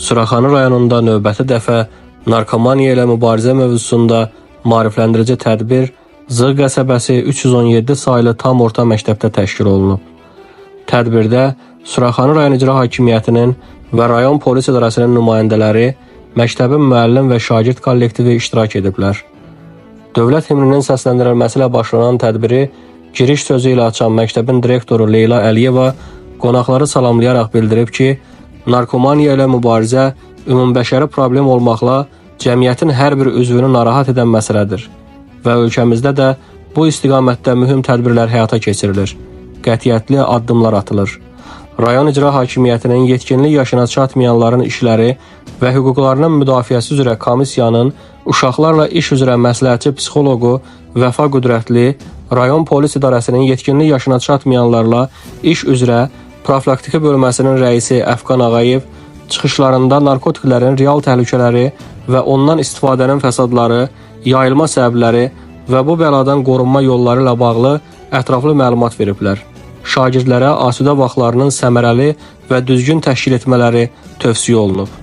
Suraxanı rayonunda növbəti dəfə narkomaniya ilə mübarizə mövzusunda maarifləndirici tədbir Zığ qəsəbəsi 317 saylı tam orta məktəbdə təşkil olunub. Tədbirdə Suraxanı rayon icra hakimiyyətinin və rayon polis idarəsinin nümayəndələri, məktəbin müəllim və şagird kollektivi iştirak ediblər. Dövlət himninin səsləndirilməsi ilə başlanan tədbiri giriş sözü ilə açan məktəbin direktoru Leyla Əliyeva qonaqları salamlayaraq bildirib ki, narkomaniya ilə mübarizə ümumbəşəri problem olmaqla cəmiyyətin hər bir üzvünü narahat edən məsələdir və ölkəmizdə də bu istiqamətdə mühüm tədbirlər həyata keçirilir, qətiyyətli addımlar atılır. Rayon icra hakimiyyətinin yetkinlik yaşına çatmayanların işləri və hüquqlarının müdafiəsi üzrə komissiyanın uşaqlarla iş üzrə məsləhətçi psixoloqu Vəfa Qüdrətli, rayon polis idarəsinin yetkinlik yaşına çatmayanlarla iş üzrə profilaktiki bölməsinin rəisi Əfqan Ağayev çıxışlarında narkotiklərin real təhlükələri və ondan istifadənin fəsadları, yayılma səbəbləri və bu bəladan qorunma yolları ilə bağlı ətraflı məlumat veriblər. Şagirdlərə asudə vaxtlarının səmərəli və düzgün təşkil etmələri tövsiyə olunub.